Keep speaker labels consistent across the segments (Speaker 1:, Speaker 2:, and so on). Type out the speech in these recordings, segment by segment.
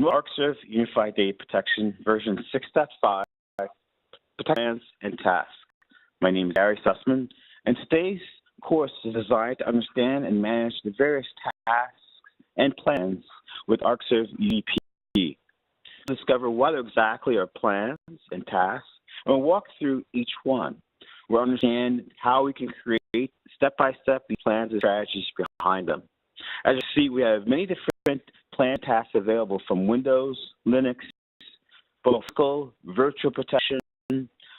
Speaker 1: and Arcserve Unified Data Protection version 6.5, Plans and Tasks. My name is Gary Sussman, and today's course is designed to understand and manage the various tasks and plans with Arcserve UDP. Discover what exactly are plans and tasks, and we'll walk through each one. We'll understand how we can create step-by-step plans and strategies behind them. As you see, we have many different plan tasks available from Windows, Linux, both physical, virtual protection.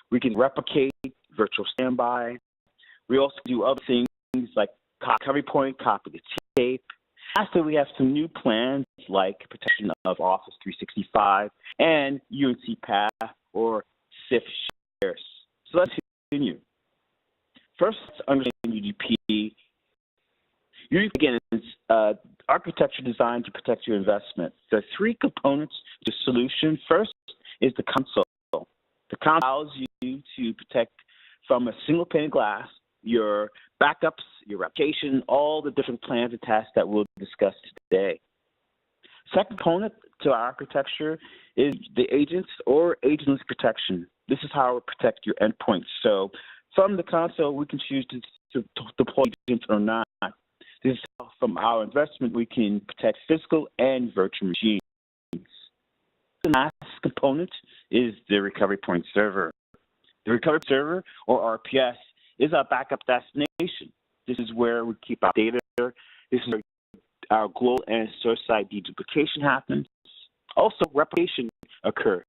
Speaker 1: We can replicate virtual standby. We also do other things like recovery point, copy the tape. Lastly, we have some new plans like protection of Office 365 and UNC Path or CIF shares. So let's continue. First, let's understand UDP. UDP, again, is architecture designed to protect your investment. There are three components to the solution. First is the console. The console allows you to protect from a single pane of glass your backups, your replication, all the different plans and tasks that we'll discuss today. Second component to our architecture is the agents or agentless protection. This is how we protect your endpoints. So from the console, we can choose to deploy agents or not. This is how, from our investment, we can protect physical and virtual machines. The last component is the recovery point server. The recovery server, or RPS, is our backup destination. This is where we keep our data. This is where our global and source-side deduplication happens. Also, replication occurs.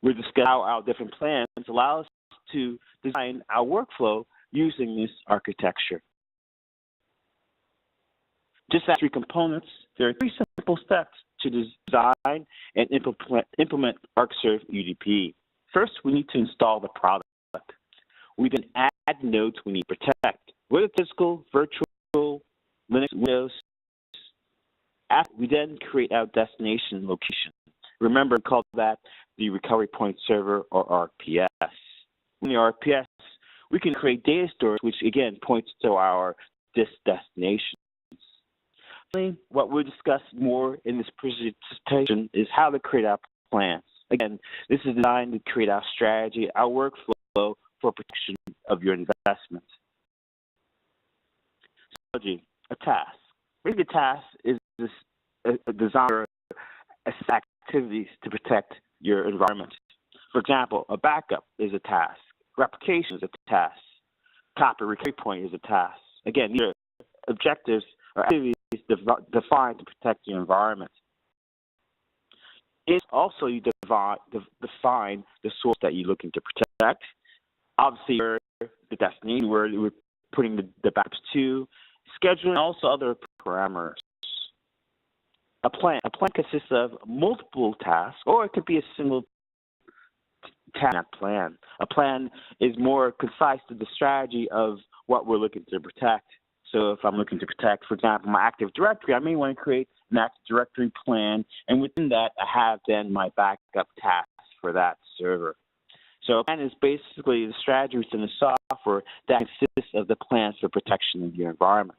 Speaker 1: We discuss how our different plans allow us to design our workflow using this architecture. Just as three components, there are three simple steps to design and implement Arcserve UDP. First, we need to install the product. We then add nodes we need to protect, whether physical, virtual, Linux, Windows. After, we then create our destination location. Remember, we call that the recovery point server or RPS. In the RPS, we can create data stores, which again points to our destinations. What we'll discuss more in this presentation is how to create our plans. Again, this is designed to create our strategy, our workflow for protection of your investment. Strategy, a task. Really, the task is a design for activities to protect your environment. For example, a backup is a task. Replication is a task. Copy recovery point is a task. Again, these are objectives or activities defined to protect your environment. It's also you define the source that you're looking to protect. Obviously, the destination where we're putting the backups to, scheduling, and also other parameters. A plan consists of multiple tasks, or it could be a single task plan. A plan is more concise to the strategy of what we're looking to protect. So if I'm looking to protect, for example, my Active Directory, I may want to create an Active Directory plan, and within that, I have then my backup tasks for that server. So a plan is basically the strategy within the software that consists of the plans for protection of your environment.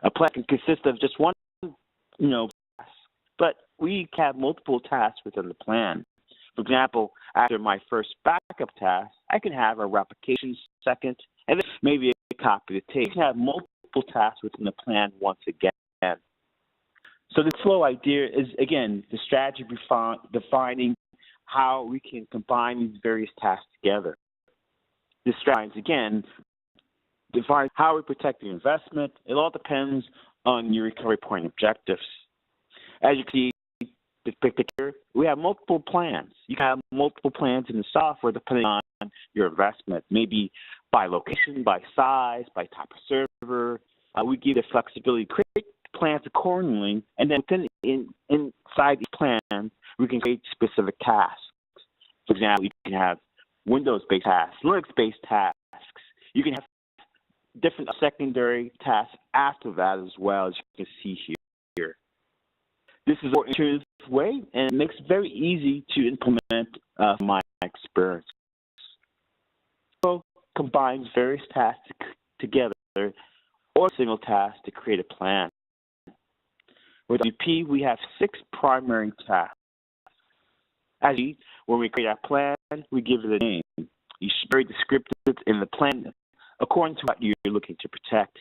Speaker 1: A plan can consist of just one, task, but we have multiple tasks within the plan. For example, after my first backup task, I can have a replication second, and then maybe a copy of the tape. You can have multiple tasks within the plan once again. So the flow idea is, again, the strategy defining how we can combine these various tasks together. This strategy, again, defines how we protect the investment. It all depends on your recovery point objectives. As you can see depicted here, we have multiple plans. You can have multiple plans in the software depending on your investment, maybe by location, by size, by type of server. We give the flexibility to create plans accordingly, and then inside each plan, we can create specific tasks. For example, you can have Windows-based tasks, Linux-based tasks. You can have different secondary tasks after that as well, as you can see here. This is a more intuitive way, and it makes it very easy to implement from my experience. So combines various tasks together or a single task to create a plan. With UDP, we have 6 primary tasks. As you, when we create our plan, we give it a name. You should be very descriptive in the plan according to what you're looking to protect.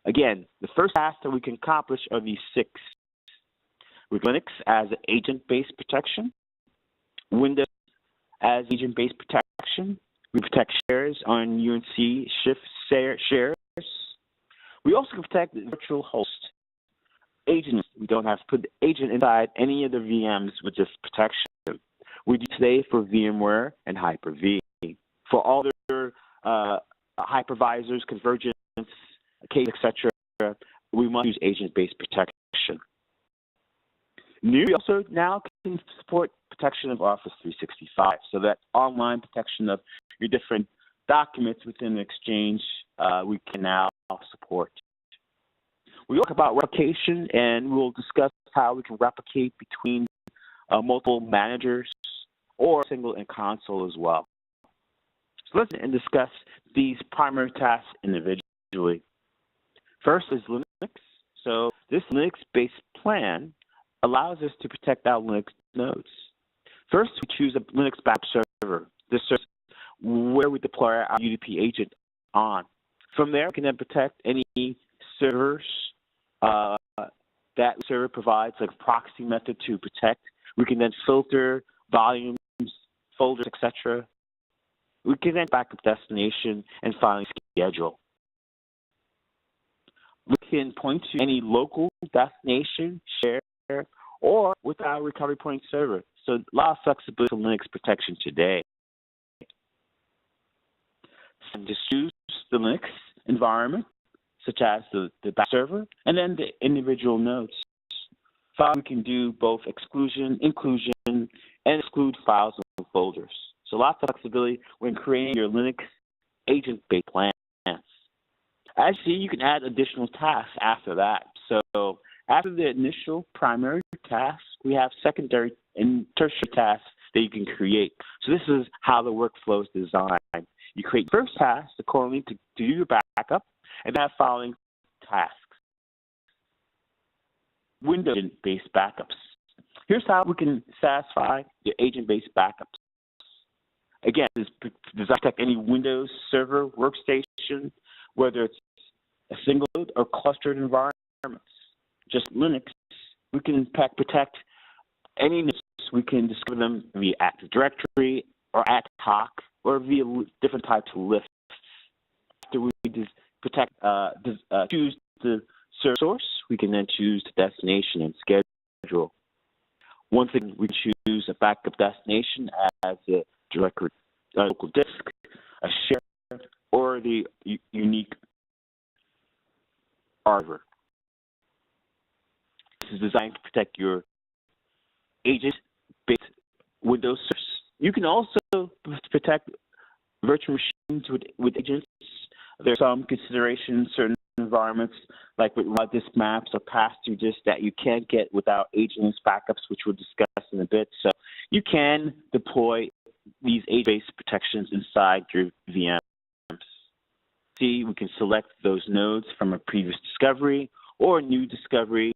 Speaker 1: Again, the first task that we can accomplish are these 6. With Linux as agent-based protection, Windows as agent-based protection, we protect shares on UNC shift shares. We also can protect the virtual host agent. We don't have to put the agent inside any of the VMs with this protection. We do today for VMware and Hyper-V. For all their hypervisors, convergence, case, etc., we must use agent-based protection. New, we also now can support protection of Office 365, so that online protection of your different documents within Exchange we can now support. We talk about replication, and we'll discuss how we can replicate between multiple managers or single in console as well. So let's discuss these primary tasks individually. First is Linux. So this Linux-based plan allows us to protect our Linux nodes. First, we choose a Linux backup server. This server where we deploy our UDP agent on. From there, we can then protect any servers that server provides, like a proxy method to protect. We can then filter volumes, folders, etc. We can then backup destination and finally schedule. We can point to any local destination, share, or with our recovery point server. So a lot of flexibility for Linux protection today. And just choose the Linux environment, such as the back server, and then the individual nodes. Finally, we can do both exclusion, inclusion, and exclude files and folders. So lots of flexibility when creating your Linux agent-based plans. As you see, you can add additional tasks after that. So after the initial primary tasks, we have secondary and tertiary tasks that you can create. So this is how the workflow is designed. You create first tasks accordingly to do your backup, and then following tasks. Windows-based backups. Here's how we can satisfy your agent-based backups. Again, this is designed to protect any Windows server workstation, whether it's a single or clustered environments. Just Linux, we can protect any nodes. We can discover them via Active Directory or ad hoc or via different types of lists. After we protect, choose the server source, we can then choose the destination and schedule. Once again, we choose a backup destination as a direct local disk, a share, or the unique server. This is designed to protect your agent-based Windows servers. You can also protect virtual machines with agents. There are some considerations, certain environments, like with raw disk maps or pass-through disks that you can't get without agent backups, which we'll discuss in a bit. So you can deploy these agent-based protections inside your VMs. See, we can select those nodes from a previous discovery or a new discovery.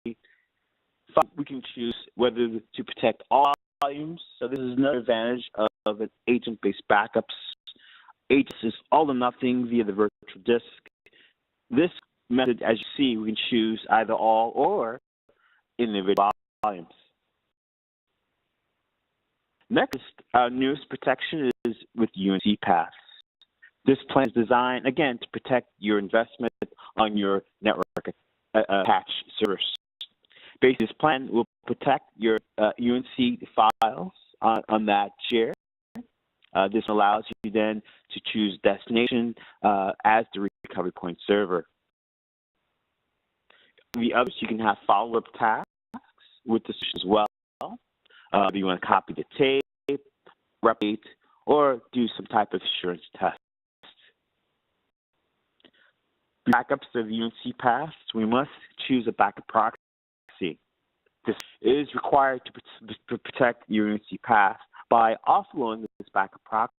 Speaker 1: We can choose whether to protect all volumes. So this is another advantage of an agent-based backups. Agents is all or nothing via the virtual disk. This method, as you see, we can choose either all or individual volumes. Next, our newest protection is with UNC paths. This plan is designed, again, to protect your investment on your network attached servers. Basically, this plan will protect your UNC files on that share. This allows you then to choose destination as the recovery point server. The others, you can have follow-up tasks with this as well. You want to copy the tape, replicate, or do some type of assurance test. Backups of UNC paths, we must choose a backup proxy. This is required to protect your UNC path by offloading this backup proxy.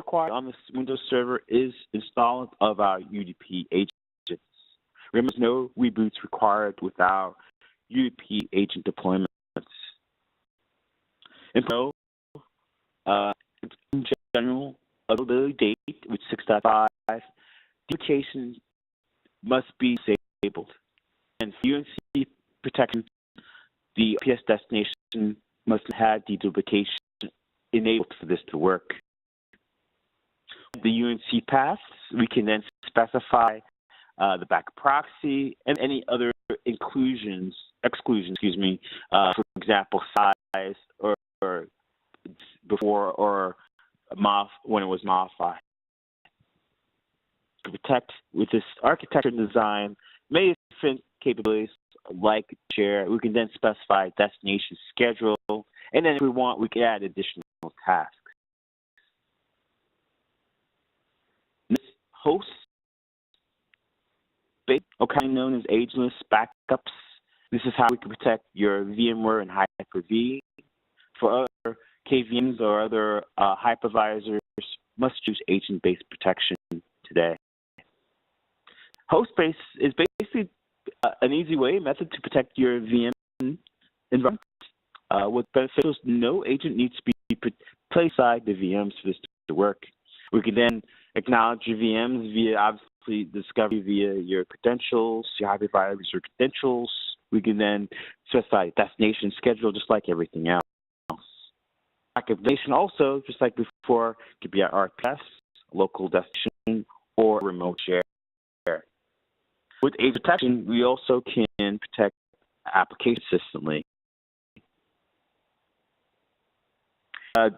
Speaker 1: Required on the Windows server is installation of our UDP agents. Remember, there's no reboots required without UDP agent deployments. In general, availability date with 6.5, duplication must be disabled. And for UNC protection, the RPS destination must have deduplication enabled for this to work. The UNC paths, we can then specify the backup proxy and any other exclusions, for example, size or before or when it was modified. To protect with this architecture and design, many different capabilities like share, we can then specify destination schedule, and then if we want, we can add additional tasks. This host, okay, known as ageless backups. This is how we can protect your VMware and Hyper-V. For other KVMs or other hypervisors, must use agent-based protection today. Host-based is basically an easy method to protect your VM environment. With beneficials, no agent needs to be placed inside the VMs for this to work. We can then acknowledge your VMs via, obviously, discovery via your credentials, your hypervisor credentials. We can then specify destination schedule just like everything else. Activation also, just like before, could be our RPS, local destination, or remote share. With agent protection, we also can protect applications consistently.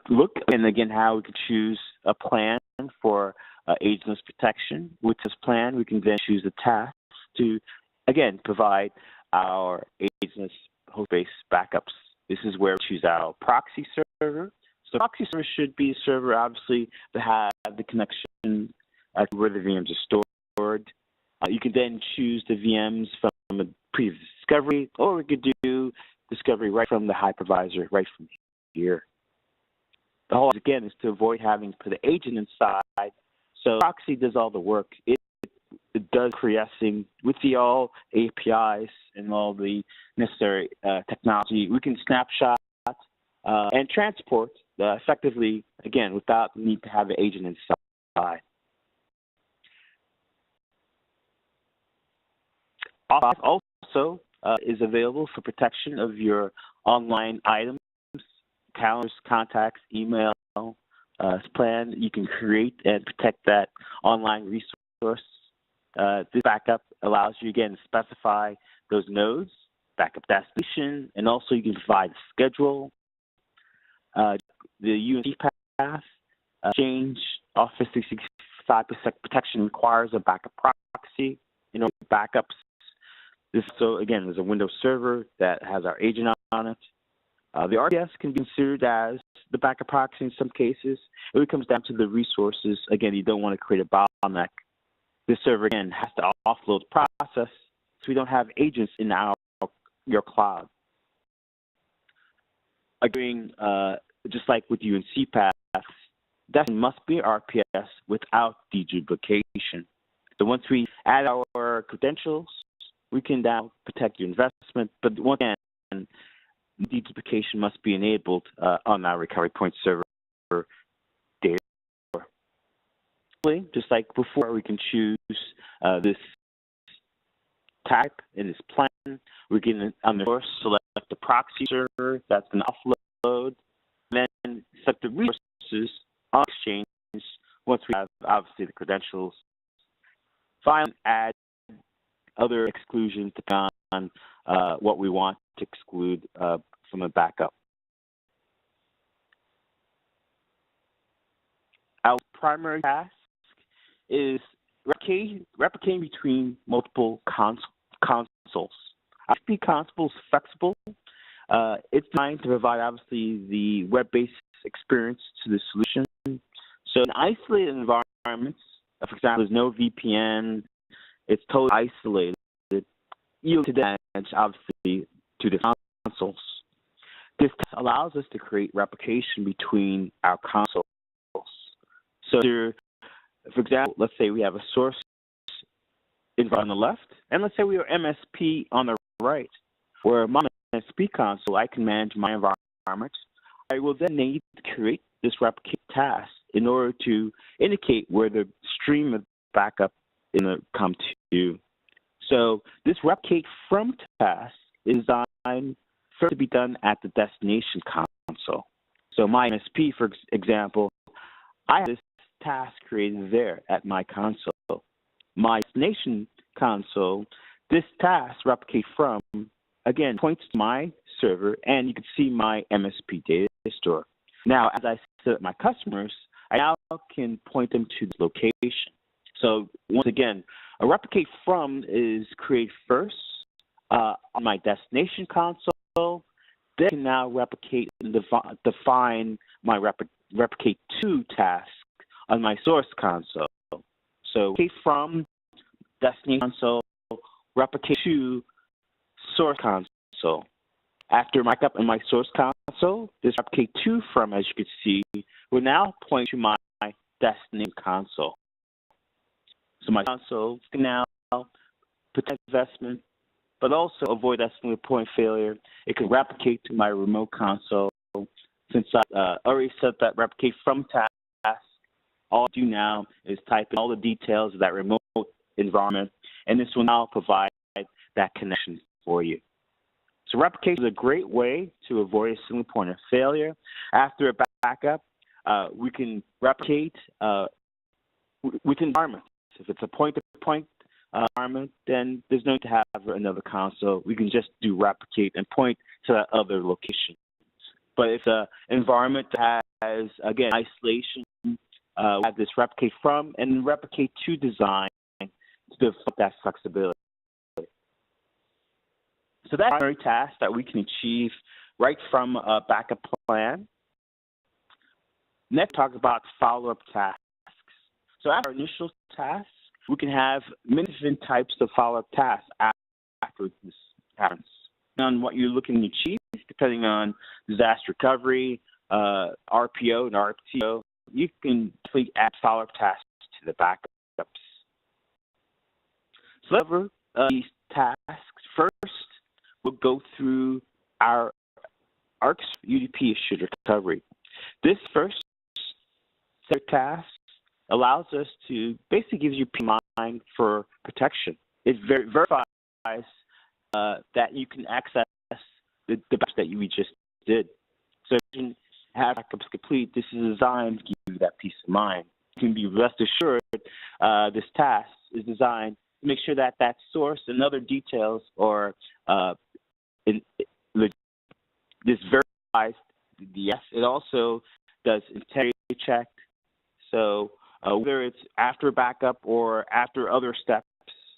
Speaker 1: Look, and again, how we can choose a plan for agentless protection. With this plan, we can then choose a task to, again, provide our agentless host-based backups. This is where we choose our proxy server. So proxy server should be a server, obviously, that have the connection to where the VMs are stored. You can then choose the VMs from a previous discovery, or we could do discovery right from the hypervisor, right from here. The whole, again, is to avoid having to put the agent inside. So proxy does all the work. It does quiescing with the all APIs and all the necessary technology. We can snapshot and transport effectively, again, without the need to have the agent inside. Also is available for protection of your online items, calendars, contacts, email, plan. You can create and protect that online resource. This backup allows you, again, to specify those nodes, backup destination, and also you can provide a schedule. The UNC path, Exchange Office 365 protection requires a backup proxy. Backups. This, so again, there's a Windows server that has our agent on it. The RPS can be considered as the backup proxy in some cases. It really comes down to the resources. Again, you don't want to create a bottleneck. This server, again, has to offload the process, so we don't have agents in your cloud. Agreeing, just like with UNC paths, that must be RPS without deduplication. So once we add our credentials, we can now protect your investment, but once again, deduplication must be enabled on our recovery point server data. Just like before, we can choose this type in this plan. We can, on the source, select the proxy server that's going to offload, and then select the resources on Exchange once we have, obviously, the credentials. Finally, add other exclusions depending on what we want to exclude from a backup. Our primary task is replicating between multiple consoles. IP console is flexible. It's designed to provide, obviously, the web-based experience to the solution. So in isolated environments, for example, there's no VPN, it's totally isolated. You to the edge, obviously, to the consoles. This allows us to create replication between our consoles. So, for example, let's say we have a source on the left, and let's say we are MSP on the right, where my MSP console, I can manage my environment. I will then need to create this replicate task in order to indicate where the stream of backup is going to come to. So this replicate from task is designed first to be done at the destination console. So my MSP, for example, I have this task created there at my console. My destination console, this task replicate from, again, points to my server, and you can see my MSP data store. Now, as I set up my customers, I now can point them to the location. So once again, a replicate from is created first on my destination console. Then I can now replicate and define my replicate to task on my source console. So replicate from destination console, replicate to source console. After backup in my source console, this replicate to from, as you can see, will now point to my destination console. So my console can now protect investment, but also avoid escalating point failure. It can replicate to my remote console. Since I already set that replicate from task, all I do now is type in all the details of that remote environment, and this will now provide that connection for you. So replication is a great way to avoid a single point of failure. After a backup, we can replicate within environments. If it's a point-to-point environment, then there's no need to have another console. We can just do replicate and point to that other location. But if the environment has, again, isolation, we have this replicate from and replicate to design to develop that flexibility. So that's a primary task that we can achieve right from a backup plan. Next, talk about follow-up tasks. So after our initial tasks, we can have many different types of follow-up tasks after this happens. On what you're looking to achieve, depending on disaster recovery, RPO and RPTO, you can simply add follow-up tasks to the backups. So let's cover these tasks. First, we'll go through our Arcserve UDP Assured Recovery. This first set of tasks allows us to basically gives you peace of mind for protection. It verifies that you can access the backups that we just did. So if you can have backups complete, this is designed to give you that peace of mind. You can be rest assured this task is designed to make sure that that source and other details or this verifies the yes. It also does integrity check. So whether it's after backup or after other steps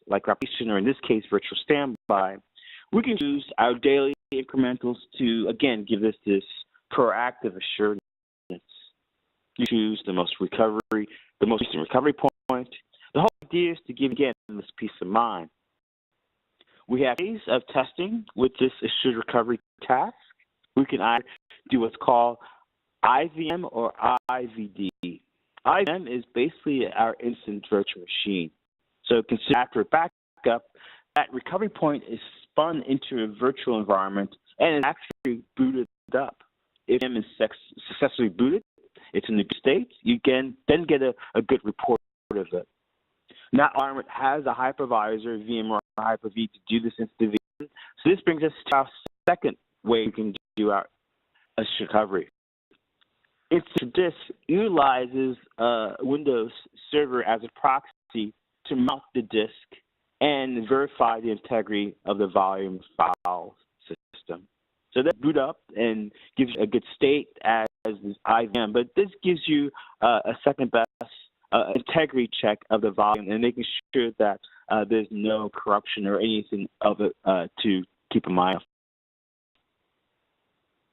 Speaker 1: like replication or in this case virtual standby, we can use our daily incrementals to again give us this proactive assurance. You choose the most recent recovery point. The whole idea is to give again this peace of mind. We have days of testing with this assured recovery task. We can either do what's called IVM or IVD. IVM is basically our instant virtual machine. So consider after a backup, that recovery point is spun into a virtual environment and is actually booted up. If VM is successfully booted, it's in a good state, you can then get a good report of it. That environment has a hypervisor, VM or Hyper-V, to do this instant VM. So this brings us to our second way we can do our assured recovery. Instant Disk utilizes Windows Server as a proxy to mount the disk and verify the integrity of the volume file system. So that boot up and gives you a good state as this IVM, but this gives you a second best integrity check of the volume and making sure that there's no corruption or anything of it to keep in mind.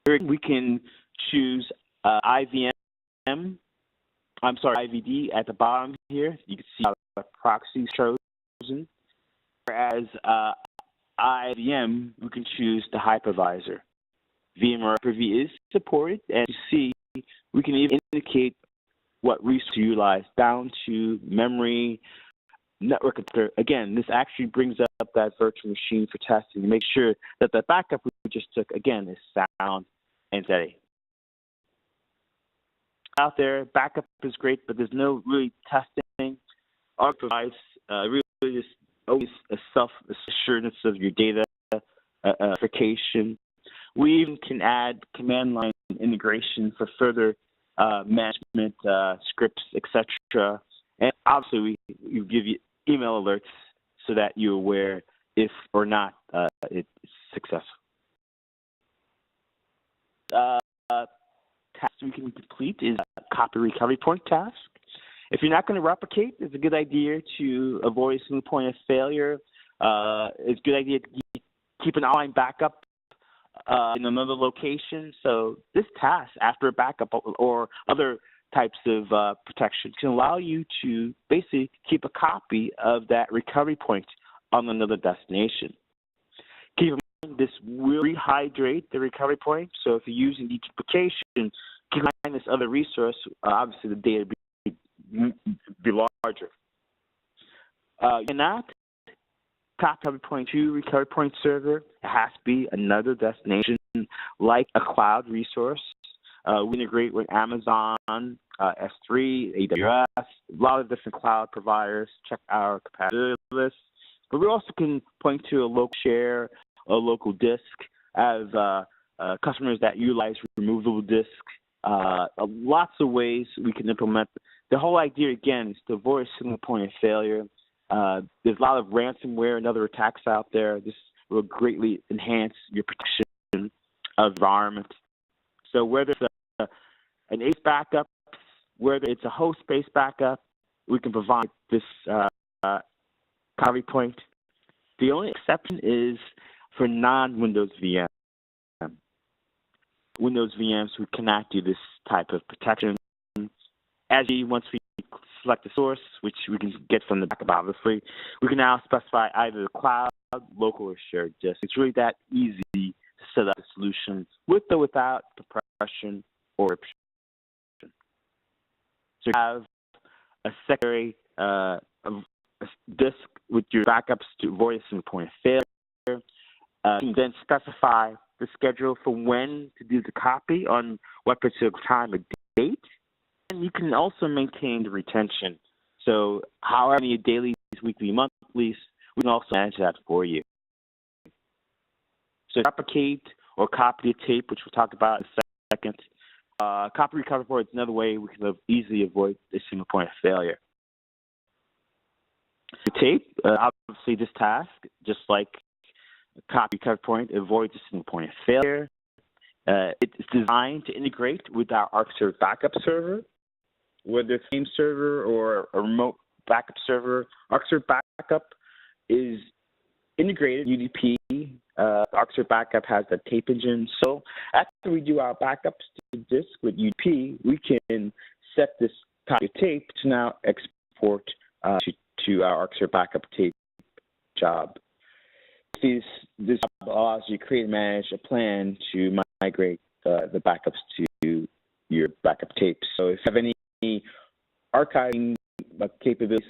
Speaker 1: We can choose IVD at the bottom here. You can see the proxies chosen. Whereas IVM, we can choose the hypervisor. VM or Hyper-V is supported, and you see we can even indicate what resources to utilize down to memory, network adapter, again, this actually brings up that virtual machine for testing to make sure that the backup we just took, again, is sound and steady. Out there, backup is great, but there's no really testing. Arc provides really just always a self-assurance of your data verification. We even can add command line integration for further management scripts, etc. And obviously, we give you email alerts so that you're aware if or not it's successful. Task we can complete is a copy recovery point task. If you're not going to replicate, it's a good idea to avoid a single point of failure. It's a good idea to keep an online backup in another location. So this task, after a backup or other types of protection, can allow you to basically keep a copy of that recovery point on another destination. Keep in mind, this will rehydrate the recovery point. So if you're using deduplication, keep in mind this other resource, obviously the data be larger. You cannot copy recovery point to recovery point server. It has to be another destination like a cloud resource. We integrate with Amazon, S3, AWS, a lot of different cloud providers. Check our compatibility list. But we also can point to a local share, a local disk, as customers that utilize removable disk. Lots of ways we can implement. The whole idea, again, is to avoid a single point of failure. There's a lot of ransomware and other attacks out there. This will greatly enhance your protection of the environment. So whether it's an ACE backup, whether it's a host-based backup, we can provide this recovery point. The only exception is for non-Windows VM. Windows VMs, we cannot do this type of protection. Once we select the source, which we can get from the backup, obviously, we can now specify either the cloud, local, or shared disk. It's really that easy to set up a solution with or without compression or encryption. So you have a secondary disk with your backups to avoid a single point of failure. You can then specify the schedule for when to do the copy on what particular time or date. And you can also maintain the retention. So however many dailies, weekly, monthlies, we can also manage that for you. So replicate or copy a tape, which we'll talk about in a second. Copy recovery point is another way we can easily avoid a single point of failure. The tape, obviously this task, just like a copy recovery point, avoids a single point of failure. It's designed to integrate with our Arcserve backup server, whether it's the same server or a remote backup server. Arcserve backup is integrated UDP. Arcserve backup has a tape engine. So after we do our backups to disk with UDP, we can set this copy of tape to now export to our Arcserve backup tape job. This allows you to create and manage a plan to migrate the backups to your backup tapes. So if you have any archiving capabilities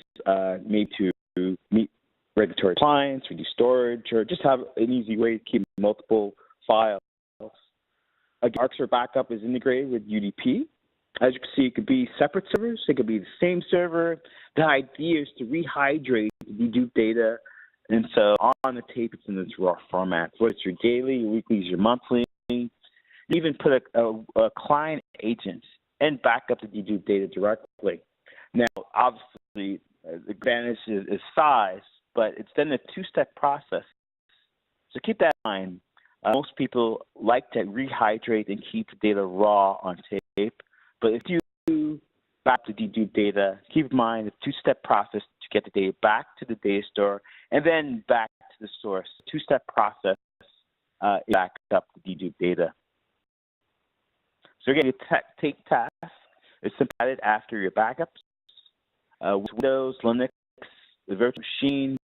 Speaker 1: made to meet regulatory requirements, reduce storage, or just have an easy way to keep multiple files. Again, Arcserve backup is integrated with UDP. As you can see, it could be separate servers. It could be the same server. The idea is to rehydrate the deduped data. And so on the tape, it's in this raw format. Whether it's your daily, your weekly, your monthly. You even put a client agent and back up the deduped data directly. Now, obviously, the advantage is size, but it's then a two-step process. So keep that in mind. Most people like to rehydrate and keep the data raw on tape. But if you back the deduped data, keep in mind the two-step process to get the data back to the data store and then back to the source. Two-step process backs up the deduped data. So again, your tape task is added after your backups. With Windows, Linux, the virtual machines,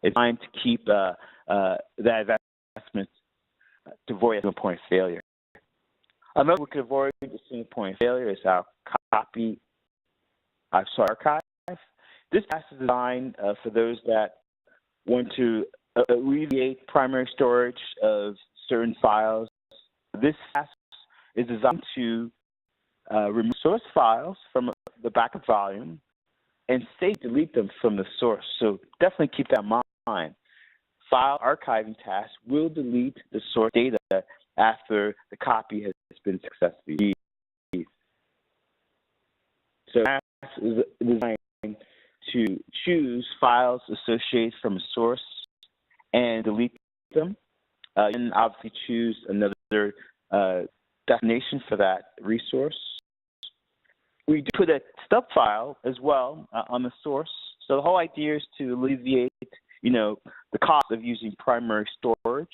Speaker 1: it's time to keep that investment to avoid a single point of failure. Another way we can avoid a single point of failure is our archive. This task is designed for those that want to alleviate primary storage of certain files. This task is designed to remove source files from the backup volume and delete them from the source. So definitely keep that in mind. File archiving tasks will delete the source data after the copy has been successfully released. So task is designed to choose files associated from a source and delete them, and obviously choose another destination for that resource. We do put a stub file as well on the source. So the whole idea is to alleviate, the cost of using primary storage.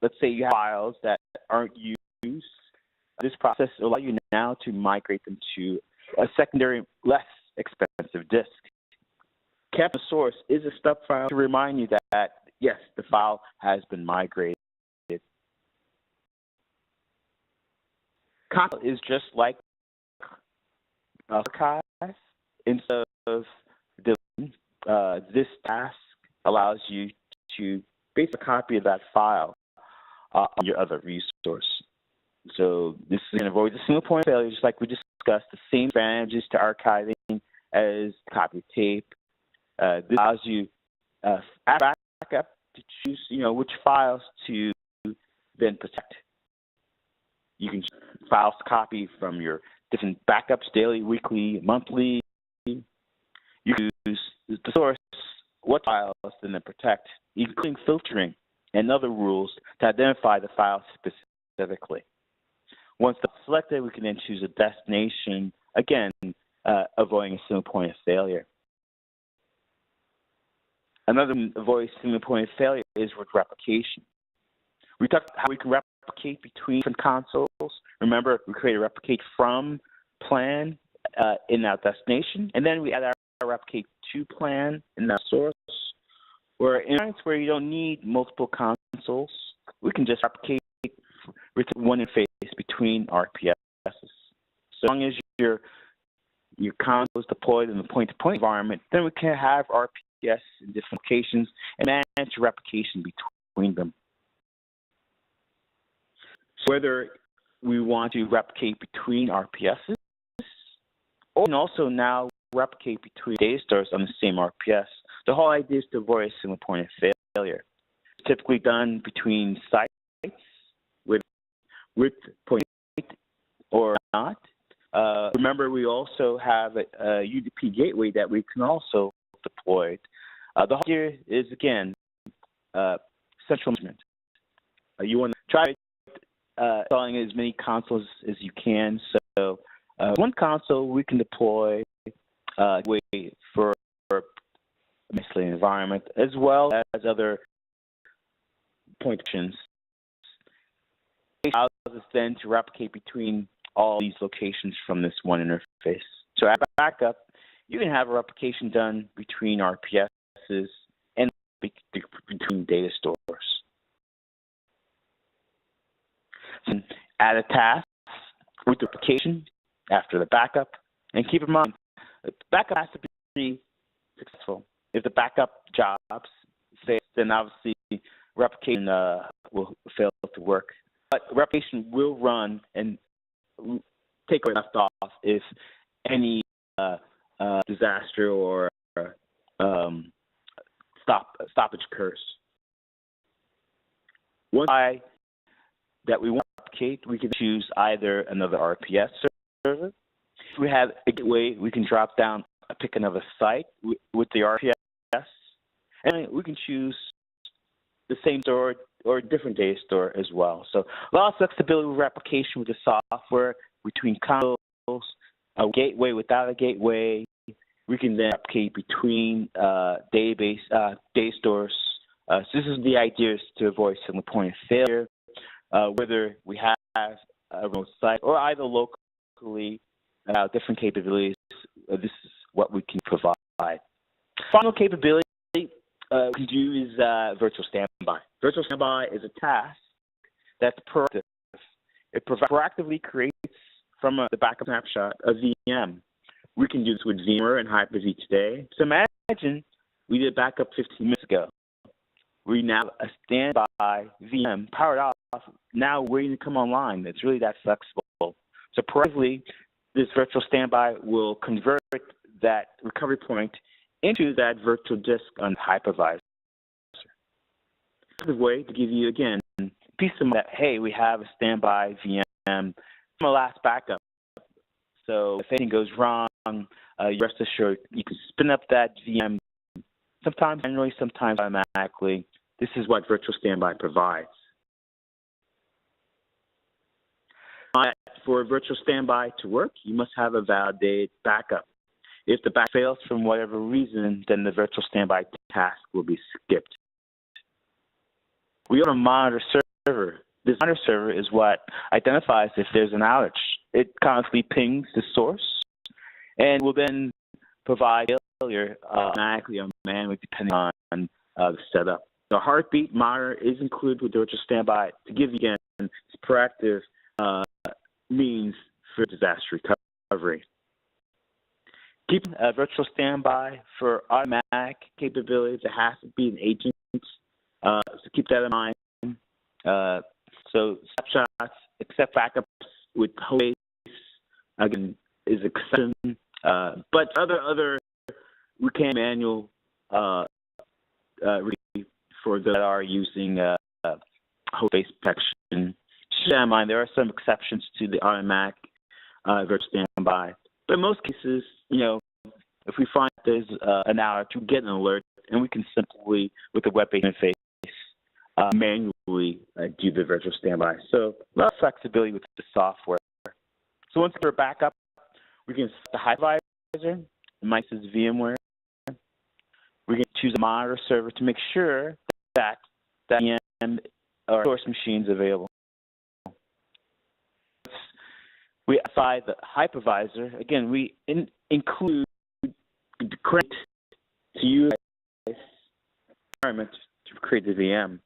Speaker 1: Let's say you have files that aren't used. This process will allow you now to migrate them to a secondary, less expensive disk. Kept the source is a stub file to remind you that, yes, the file has been migrated. Compile is just like archive. Instead of deleting, this task allows you to base a copy of that file on your other resource. So this is going to avoid the single point of failure, just like we discussed. The same advantages to archiving as copy tape. This allows you after backup to choose, which files to then protect. You can files to copy from your different backups, daily, weekly, monthly. You can use the source, what files then protect, including filtering and other rules to identify the files specifically. Once that's selected, we can then choose a destination, again, avoiding a single point of failure. Another avoid single point of failure is with replication. We talked about how we can replicate between different consoles. Remember, we create a replicate from plan in our destination, and then we add our replicate to plan in our source. Or in environments where you don't need multiple consoles, we can just replicate with one interface between RPSs. So as long as your console is deployed in the point-to-point environment, then we can have RPS in different locations and manage replication between them. So whether we want to replicate between RPSs, or we can also now replicate between data stores on the same RPS. The whole idea is to avoid a single point of failure. It's typically done between sites with point or not. Remember, we also have a UDP gateway that we can also deploy. The whole idea is, again, central management. You want to try installing as many consoles as you can. So one console we can deploy for a miscellaneous environment, as well as other point options. It allows us then to replicate between all these locations from this one interface. So at backup, you can have a replication done between RPSs and between data stores. So add a task with replication after the backup, and keep in mind, the backup has to be successful. If the backup jobs fail, then obviously replication will fail to work. But replication will run and take where it left off if any disaster or stoppage occurs. Once that we want to replicate, we can choose either another RPS server. If we have a gateway, we can drop down, pick another site with the RPS, and we can choose the same store or a different data store as well. So a lot of flexibility with replication with the software between consoles, a gateway without a gateway. We can then replicate between data stores. So this is the idea, is to avoid single point of failure, whether we have a remote site or either locally, different capabilities. This is what we can provide. Final capability we can do is virtual standby. Virtual standby is a task that's proactive. It proactively creates from the backup snapshot a VM. We can do this with VMware and Hyper-V today. So imagine imagine we did backup 15 minutes ago. We now have a standby VM powered off, now waiting to come online. It's really that flexible. So proactively, this virtual standby will convert that recovery point into that virtual disk on hypervisor. It's a way to give you, again, peace of mind that, hey, we have a standby VM from a last backup. So if anything goes wrong, you rest assured you can spin up that VM, sometimes manually, sometimes automatically. This is what virtual standby provides. For virtual standby to work, you must have a validated backup. If the backup fails from whatever reason, then the virtual standby task will be skipped. We have a monitor server. This monitor server is what identifies if there's an outage. It constantly pings the source and will then provide failure automatically or manually depending on the setup. The heartbeat monitor is included with the virtual standby to give you, again, this proactive means for disaster recovery. Keep a virtual standby for automatic capabilities. It has to be an agent, so keep that in mind. So snapshots, accept backups with host base, again, is exception. But other we can manual for those that are using host-based protection. Keep in mind, there are some exceptions to the automatic virtual standby. But in most cases, if we find there's an outage, we get an alert, and we can simply, with the web-based interface, manually do the virtual standby. So a lot of flexibility with the software. So once we're back up, we can set the hypervisor. In my case, VMware. We can choose a monitor server to make sure that VM or source machine is available. We apply the hypervisor. Again, we include the credit to use environment to create the VM.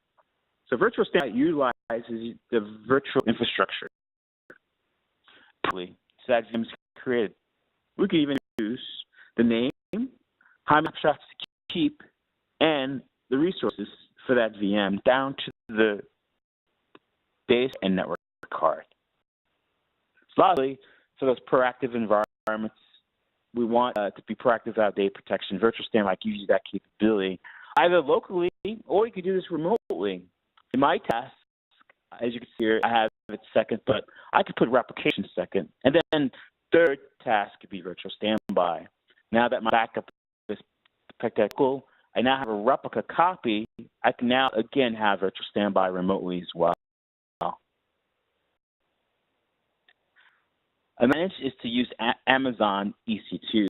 Speaker 1: So virtual standby utilizes the virtual infrastructure. So that VM is created. We can even use the name, how many snapshots to keep, and the resources for that VM down to the base and network card. So lastly, for those proactive environments, we want to be proactive about data protection. Virtual standby gives you that capability, either locally or you can do this remotely. In my task, as you can see here, I have it second, but I could put replication second. And then third task could be virtual standby. Now that my backup is protected, I now have a replica copy. I can now, again, have virtual standby remotely as well. Advantage is to use Amazon EC2.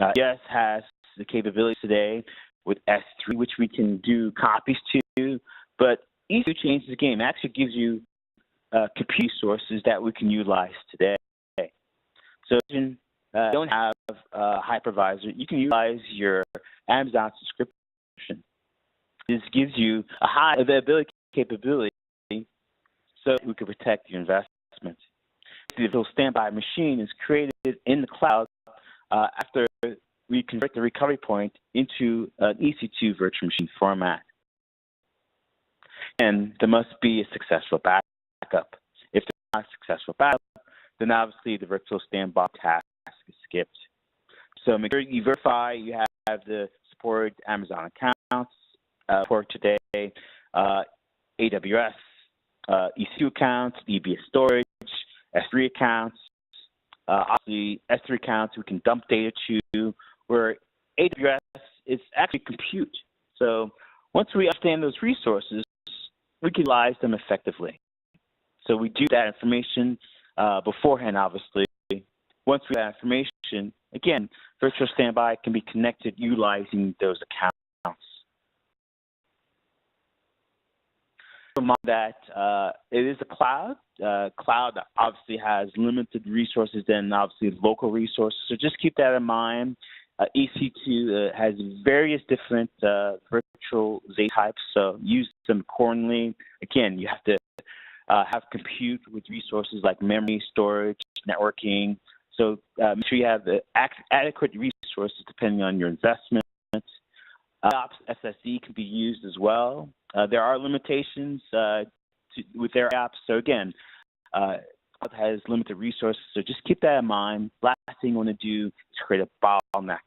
Speaker 1: ES has the capability today with S3, which we can do copies to, but EC2 changes the game. It actually gives you compute resources that we can utilize today. So if you don't have a hypervisor, you can utilize your Amazon subscription. This gives you a high availability capability so we can protect your investment. The virtual standby machine is created in the cloud after we convert the recovery point into an EC2 virtual machine format. And there must be a successful backup. If there's not a successful backup, then obviously the virtual standby task is skipped. So make sure you verify you have the supported Amazon accounts for today, AWS, EC2 accounts, EBS storage, S3 accounts. Obviously, S3 accounts we can dump data to, where AWS is actually compute. So once we understand those resources, we can utilize them effectively. So we do that information beforehand, obviously. Once we have that information, again, virtual standby can be connected utilizing those accounts. Remind that it is a cloud. Cloud obviously has limited resources and obviously local resources. So just keep that in mind. EC2 has various different virtualization types, so use them accordingly. Again, you have to have compute with resources like memory, storage, networking. So make sure you have the adequate resources depending on your investment. Ops SSE can be used as well. There are limitations with their apps. So again, it has limited resources, so just keep that in mind. Last thing you want to do is create a bottleneck.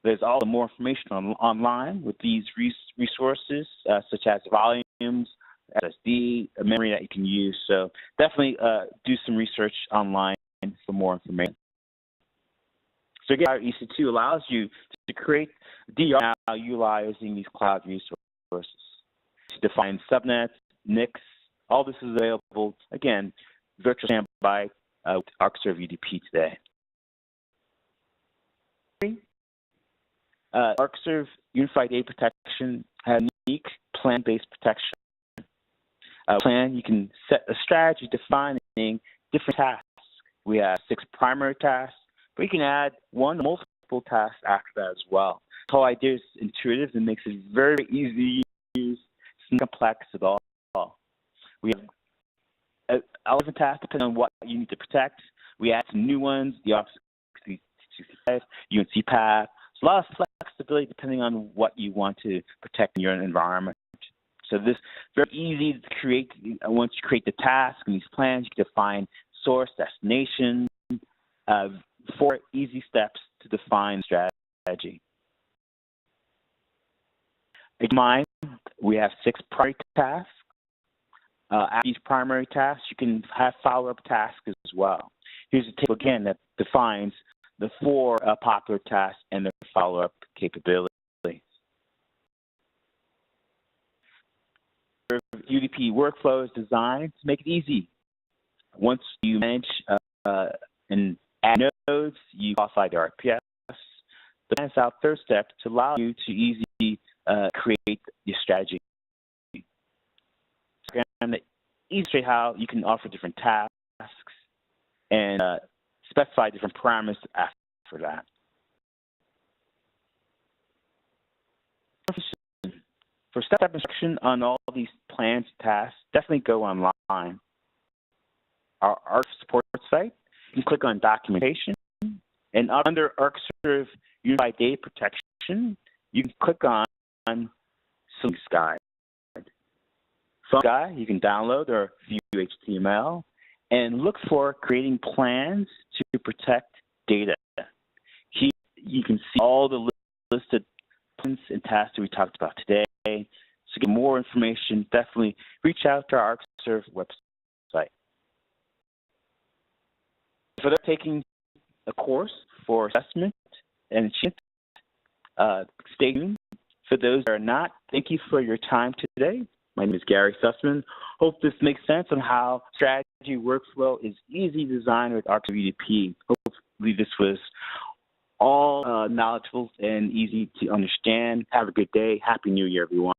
Speaker 1: There's also more information online with these resources, such as volumes, SSD, memory that you can use. So definitely do some research online for more information. So again, EC2 allows you to create DR now utilizing these cloud resources. To define subnets, NICs, all this is available, again, virtual standby with Arcserve UDP today. Arcserve Unified Data Protection has unique plan-based protection. Plan, you can set a strategy defining different tasks. We have 6 primary tasks, but you can add 1 or multiple tasks after that as well. The whole idea is intuitive and makes it very easy to use. It's not complex at all. We have 11 tasks depending on what you need to protect. We add some new ones, the Office 365, UNCPath. So a lot of flexibility depending on what you want to protect in your environment. So this is very easy to create. Once you create the task and these plans, you can define source, destination, 4 easy steps to define strategy. In mind, we have 6 primary tasks. After these primary tasks, you can have follow-up tasks as well. Here's a table again that defines the 4 popular tasks and their follow-up capabilities. UDP Workflow is designed to make it easy. Once you manage and add nodes, you qualify the RPS. The plan is our third step to allow you to easily create your strategy. And illustrate how you can offer different tasks and specify different parameters after that. For step-by-step instruction on all these plans and tasks, definitely go online. Our support site, you can click on documentation, and under Arcserve Unified Data Protection, you can click on Solutions Guide. From the guide, you can download or view HTML and look for creating plans to protect data. Here you can see all the listed plans and tasks that we talked about today. So to get more information, definitely reach out to our Arcserve website. For those taking a course for assessment and achievement, stay tuned. For those that are not, thank you for your time today. My name is Gary Sussman. Hope this makes sense on how strategy workflow is easy to design with Arcserve UDP. Hopefully this was all knowledgeable and easy to understand. Have a good day. Happy New Year, everyone.